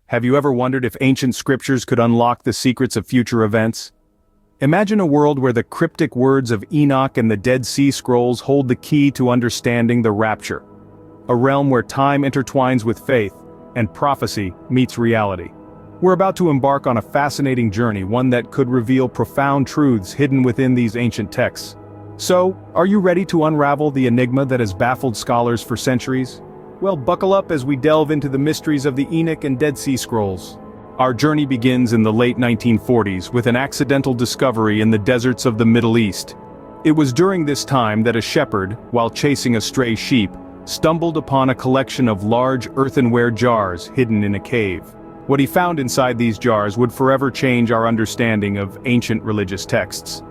Have you ever wondered if ancient scriptures could unlock the secrets of future events? Imagine a world where the cryptic words of Enoch and the Dead Sea Scrolls hold the key to understanding the Rapture. A realm where time intertwines with faith, and prophecy meets reality. We're about to embark on a fascinating journey, one that could reveal profound truths hidden within these ancient texts. So, are you ready to unravel the enigma that has baffled scholars for centuries? Well, buckle up as we delve into the mysteries of the Enoch and Dead Sea Scrolls. Our journey begins in the late 1940s with an accidental discovery in the deserts of the Middle East. It was during this time that a shepherd, while chasing a stray sheep, stumbled upon a collection of large earthenware jars hidden in a cave. What he found inside these jars would forever change our understanding of ancient religious texts.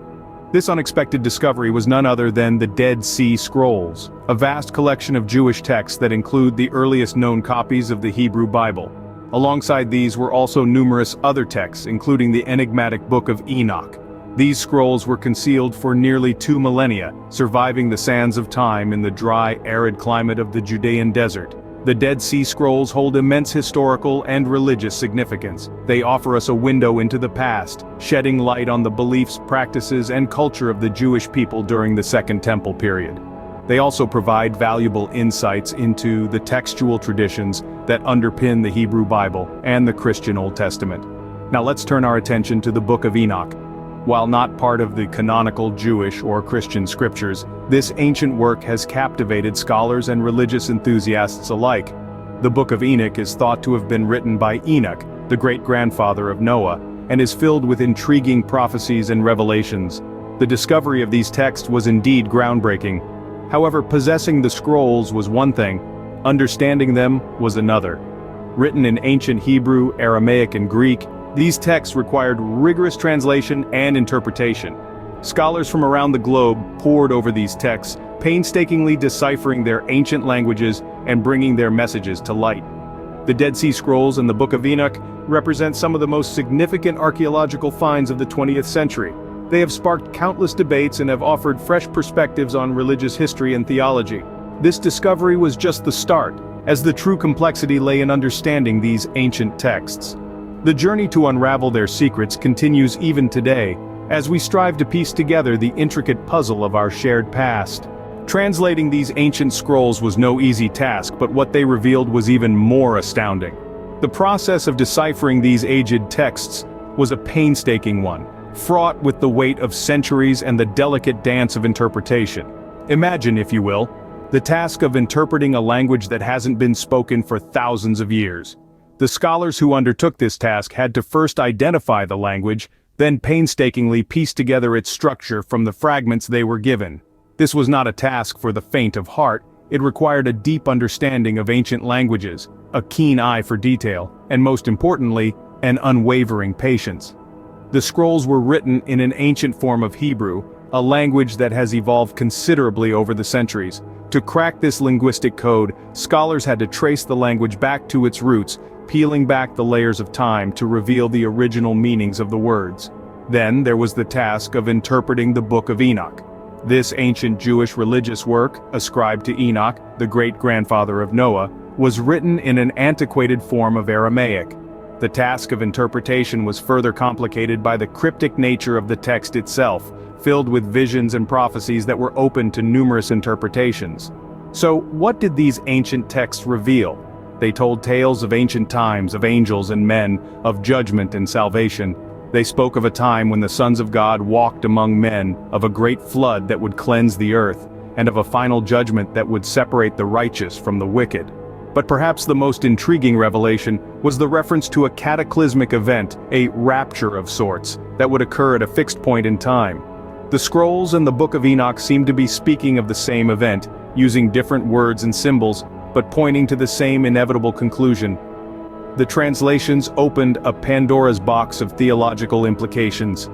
This unexpected discovery was none other than the Dead Sea Scrolls, a vast collection of Jewish texts that include the earliest known copies of the Hebrew Bible. Alongside these were also numerous other texts, including the enigmatic Book of Enoch. These scrolls were concealed for nearly 2 millennia, surviving the sands of time in the dry, arid climate of the Judean desert. The Dead Sea Scrolls hold immense historical and religious significance. They offer us a window into the past, shedding light on the beliefs, practices, and culture of the Jewish people during the Second Temple period. They also provide valuable insights into the textual traditions that underpin the Hebrew Bible and the Christian Old Testament. Now let's turn our attention to the Book of Enoch. While not part of the canonical Jewish or Christian scriptures, this ancient work has captivated scholars and religious enthusiasts alike. The Book of Enoch is thought to have been written by Enoch, the great-grandfather of Noah, and is filled with intriguing prophecies and revelations. The discovery of these texts was indeed groundbreaking. However, possessing the scrolls was one thing, understanding them was another. Written in ancient Hebrew, Aramaic, and Greek, these texts required rigorous translation and interpretation. Scholars from around the globe pored over these texts, painstakingly deciphering their ancient languages and bringing their messages to light. The Dead Sea Scrolls and the Book of Enoch represent some of the most significant archaeological finds of the 20th century. They have sparked countless debates and have offered fresh perspectives on religious history and theology. This discovery was just the start, as the true complexity lay in understanding these ancient texts. The journey to unravel their secrets continues even today, as we strive to piece together the intricate puzzle of our shared past. Translating these ancient scrolls was no easy task, but what they revealed was even more astounding. The process of deciphering these aged texts was a painstaking one, fraught with the weight of centuries and the delicate dance of interpretation. Imagine, if you will, the task of interpreting a language that hasn't been spoken for thousands of years. The scholars who undertook this task had to first identify the language, then painstakingly piece together its structure from the fragments they were given. This was not a task for the faint of heart. It required a deep understanding of ancient languages, a keen eye for detail, and most importantly, an unwavering patience. The scrolls were written in an ancient form of Hebrew, a language that has evolved considerably over the centuries. To crack this linguistic code, scholars had to trace the language back to its roots, peeling back the layers of time to reveal the original meanings of the words. Then there was the task of interpreting the Book of Enoch. This ancient Jewish religious work, ascribed to Enoch, the great-grandfather of Noah, was written in an antiquated form of Aramaic. The task of interpretation was further complicated by the cryptic nature of the text itself, filled with visions and prophecies that were open to numerous interpretations. So, what did these ancient texts reveal? They told tales of ancient times, of angels and men, of judgment and salvation. They spoke of a time when the sons of God walked among men, of a great flood that would cleanse the earth, and of a final judgment that would separate the righteous from the wicked. But perhaps the most intriguing revelation was the reference to a cataclysmic event, a rapture of sorts, that would occur at a fixed point in time. The scrolls and the Book of Enoch seem to be speaking of the same event, using different words and symbols, but pointing to the same inevitable conclusion. The translations opened a Pandora's box of theological implications.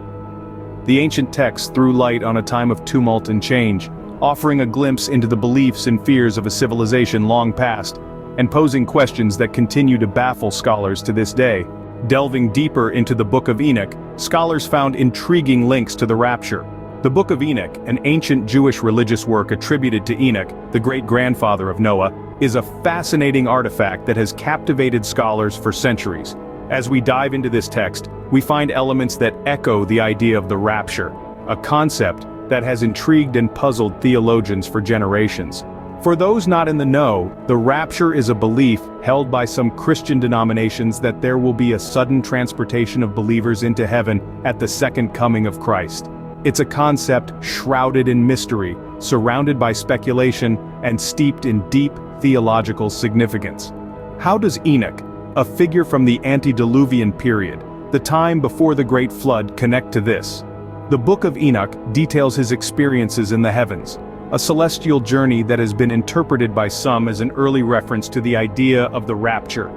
The ancient texts threw light on a time of tumult and change, offering a glimpse into the beliefs and fears of a civilization long past, and posing questions that continue to baffle scholars to this day. Delving deeper into the Book of Enoch, scholars found intriguing links to the Rapture. The Book of Enoch, an ancient Jewish religious work attributed to Enoch, the great-grandfather of Noah, is a fascinating artifact that has captivated scholars for centuries. As we dive into this text, we find elements that echo the idea of the rapture, a concept that has intrigued and puzzled theologians for generations. For those not in the know, the rapture is a belief held by some Christian denominations that there will be a sudden transportation of believers into heaven at the second coming of Christ. It's a concept shrouded in mystery, surrounded by speculation, and steeped in deep theological significance. How does Enoch, a figure from the antediluvian period, the time before the Great Flood, connect to this? The Book of Enoch details his experiences in the heavens, a celestial journey that has been interpreted by some as an early reference to the idea of the rapture.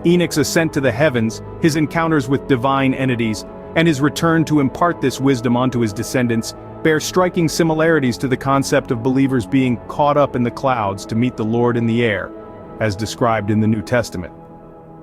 Enoch's ascent to the heavens, his encounters with divine entities, and his return to impart this wisdom onto his descendants bear striking similarities to the concept of believers being caught up in the clouds to meet the Lord in the air, as described in the New Testament.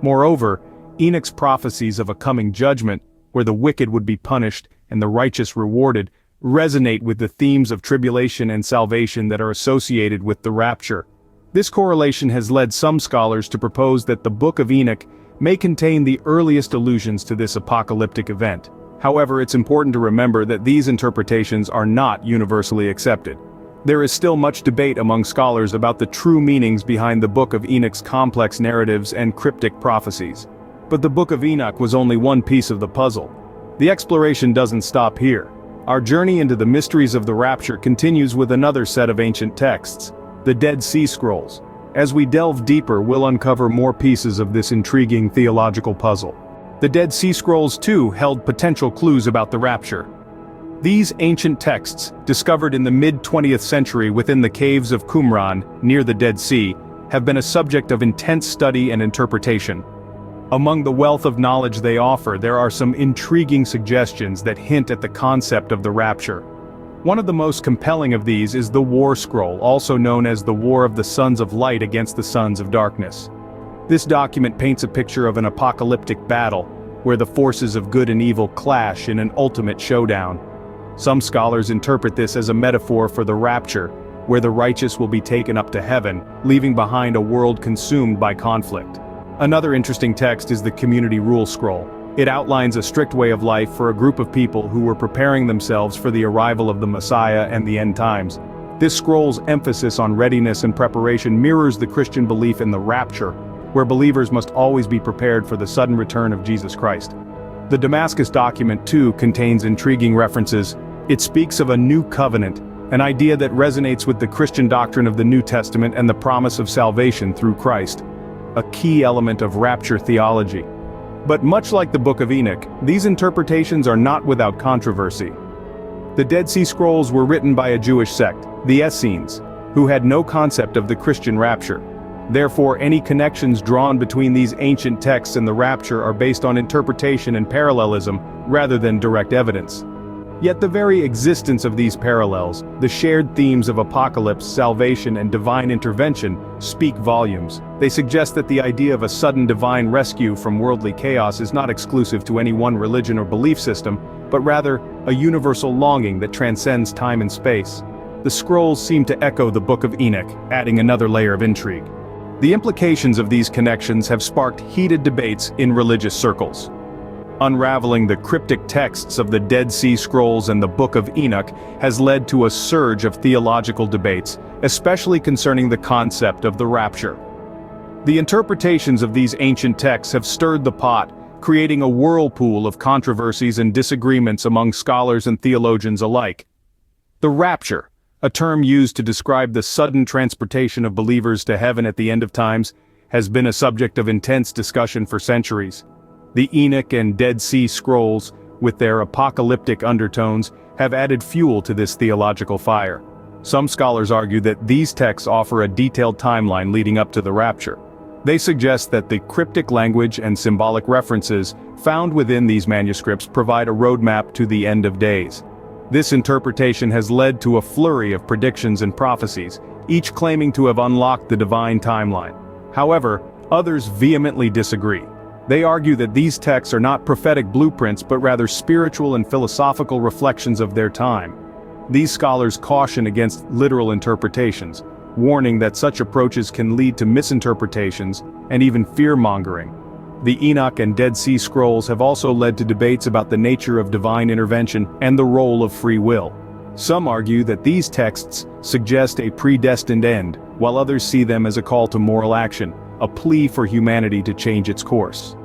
Moreover, Enoch's prophecies of a coming judgment, where the wicked would be punished and the righteous rewarded, resonate with the themes of tribulation and salvation that are associated with the rapture. This correlation has led some scholars to propose that the Book of Enoch may contain the earliest allusions to this apocalyptic event. However, it's important to remember that these interpretations are not universally accepted. There is still much debate among scholars about the true meanings behind the Book of Enoch's complex narratives and cryptic prophecies. But the Book of Enoch was only one piece of the puzzle. The exploration doesn't stop here. Our journey into the mysteries of the rapture continues with another set of ancient texts, the Dead Sea Scrolls. As we delve deeper, we'll uncover more pieces of this intriguing theological puzzle. The Dead Sea Scrolls, too, held potential clues about the rapture. These ancient texts, discovered in the mid-20th century within the caves of Qumran, near the Dead Sea, have been a subject of intense study and interpretation. Among the wealth of knowledge they offer, there are some intriguing suggestions that hint at the concept of the rapture. One of the most compelling of these is the War Scroll, also known as the War of the Sons of Light against the Sons of Darkness. This document paints a picture of an apocalyptic battle, where the forces of good and evil clash in an ultimate showdown. Some scholars interpret this as a metaphor for the rapture, where the righteous will be taken up to heaven, leaving behind a world consumed by conflict. Another interesting text is the Community Rule Scroll. It outlines a strict way of life for a group of people who were preparing themselves for the arrival of the Messiah and the end times. This scroll's emphasis on readiness and preparation mirrors the Christian belief in the rapture, where believers must always be prepared for the sudden return of Jesus Christ. The Damascus document, too, contains intriguing references. It speaks of a new covenant, an idea that resonates with the Christian doctrine of the New Testament and the promise of salvation through Christ, a key element of rapture theology. But much like the Book of Enoch, these interpretations are not without controversy. The Dead Sea Scrolls were written by a Jewish sect, the Essenes, who had no concept of the Christian rapture. Therefore, any connections drawn between these ancient texts and the rapture are based on interpretation and parallelism, rather than direct evidence. Yet the very existence of these parallels, the shared themes of apocalypse, salvation, and divine intervention, speak volumes. They suggest that the idea of a sudden divine rescue from worldly chaos is not exclusive to any one religion or belief system, but rather a universal longing that transcends time and space. The scrolls seem to echo the Book of Enoch, adding another layer of intrigue. The implications of these connections have sparked heated debates in religious circles. Unraveling the cryptic texts of the Dead Sea Scrolls and the Book of Enoch has led to a surge of theological debates, especially concerning the concept of the rapture. The interpretations of these ancient texts have stirred the pot, creating a whirlpool of controversies and disagreements among scholars and theologians alike. The rapture, a term used to describe the sudden transportation of believers to heaven at the end of times, has been a subject of intense discussion for centuries. The Enoch and Dead Sea Scrolls, with their apocalyptic undertones, have added fuel to this theological fire. Some scholars argue that these texts offer a detailed timeline leading up to the rapture. They suggest that the cryptic language and symbolic references found within these manuscripts provide a roadmap to the end of days. This interpretation has led to a flurry of predictions and prophecies, each claiming to have unlocked the divine timeline. However, others vehemently disagree. They argue that these texts are not prophetic blueprints but rather spiritual and philosophical reflections of their time. These scholars caution against literal interpretations, warning that such approaches can lead to misinterpretations and even fear-mongering. The Enoch and Dead Sea Scrolls have also led to debates about the nature of divine intervention and the role of free will. Some argue that these texts suggest a predestined end, while others see them as a call to moral action, a plea for humanity to change its course.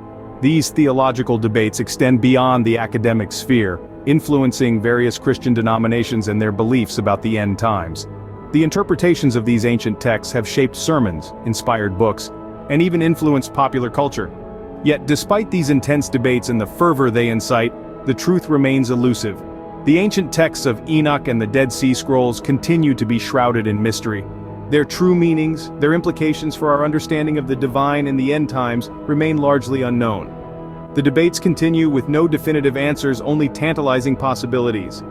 These theological debates extend beyond the academic sphere, influencing various Christian denominations and their beliefs about the end times. The interpretations of these ancient texts have shaped sermons, inspired books, and even influenced popular culture. Yet despite these intense debates and the fervor they incite, the truth remains elusive. The ancient texts of Enoch and the Dead Sea Scrolls continue to be shrouded in mystery. Their true meanings, their implications for our understanding of the divine in the end times, remain largely unknown. The debates continue with no definitive answers, only tantalizing possibilities.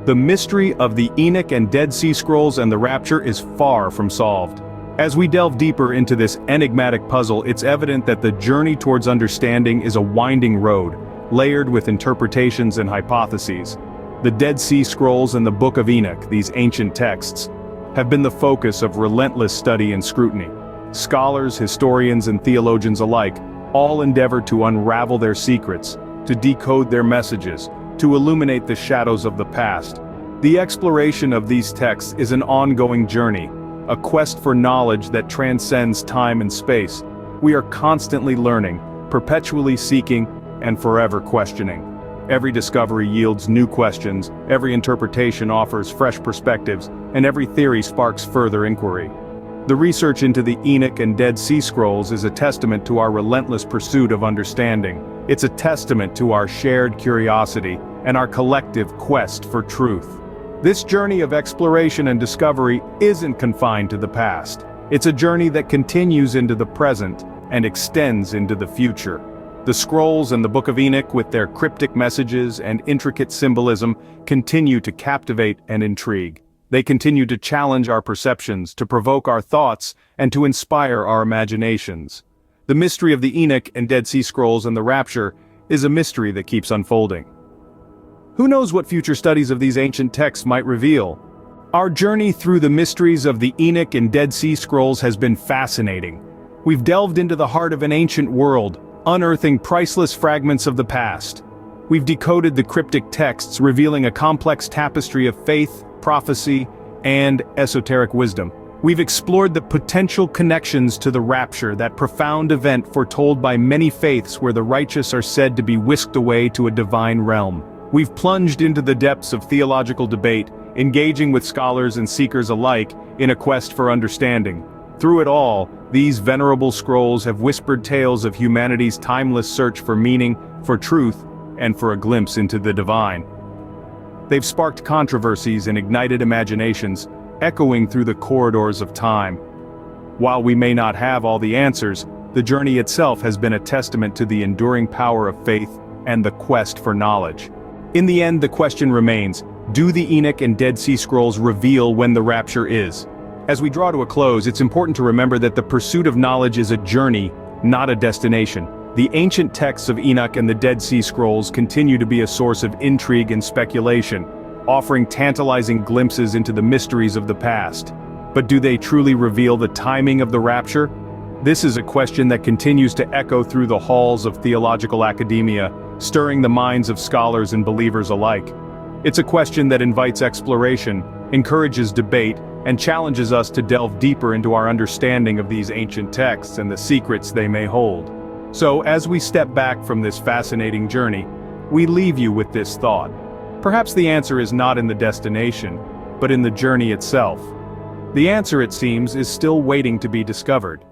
The mystery of the Enoch and Dead Sea Scrolls and the Rapture is far from solved. As we delve deeper into this enigmatic puzzle, it's evident that the journey towards understanding is a winding road, layered with interpretations and hypotheses. The Dead Sea Scrolls and the Book of Enoch, these ancient texts, have been the focus of relentless study and scrutiny. Scholars, historians, and theologians alike all endeavor to unravel their secrets, to decode their messages, to illuminate the shadows of the past. The exploration of these texts is an ongoing journey, a quest for knowledge that transcends time and space. We are constantly learning, perpetually seeking, and forever questioning. Every discovery yields new questions, every interpretation offers fresh perspectives, and every theory sparks further inquiry. The research into the Enoch and Dead Sea Scrolls is a testament to our relentless pursuit of understanding. It's a testament to our shared curiosity and our collective quest for truth. This journey of exploration and discovery isn't confined to the past. It's a journey that continues into the present and extends into the future. The scrolls and the Book of Enoch, with their cryptic messages and intricate symbolism, continue to captivate and intrigue. They continue to challenge our perceptions, to provoke our thoughts, and to inspire our imaginations. The mystery of the Enoch and Dead Sea Scrolls and the Rapture is a mystery that keeps unfolding. Who knows what future studies of these ancient texts might reveal? Our journey through the mysteries of the Enoch and Dead Sea Scrolls has been fascinating. We've delved into the heart of an ancient world, unearthing priceless fragments of the past. We've decoded the cryptic texts, revealing a complex tapestry of faith, prophecy, and esoteric wisdom. We've explored the potential connections to the Rapture, that profound event foretold by many faiths where the righteous are said to be whisked away to a divine realm. We've plunged into the depths of theological debate, engaging with scholars and seekers alike in a quest for understanding. Through it all, these venerable scrolls have whispered tales of humanity's timeless search for meaning, for truth, and for a glimpse into the divine. They've sparked controversies and ignited imaginations, echoing through the corridors of time. While we may not have all the answers, the journey itself has been a testament to the enduring power of faith and the quest for knowledge. In the end, the question remains, do the Enoch and Dead Sea Scrolls reveal when the rapture is? As we draw to a close, it's important to remember that the pursuit of knowledge is a journey, not a destination. The ancient texts of Enoch and the Dead Sea Scrolls continue to be a source of intrigue and speculation, offering tantalizing glimpses into the mysteries of the past. But do they truly reveal the timing of the rapture? This is a question that continues to echo through the halls of theological academia, stirring the minds of scholars and believers alike. It's a question that invites exploration, encourages debate, and challenges us to delve deeper into our understanding of these ancient texts and the secrets they may hold. So, as we step back from this fascinating journey, we leave you with this thought. Perhaps the answer is not in the destination, but in the journey itself. The answer, it seems, is still waiting to be discovered.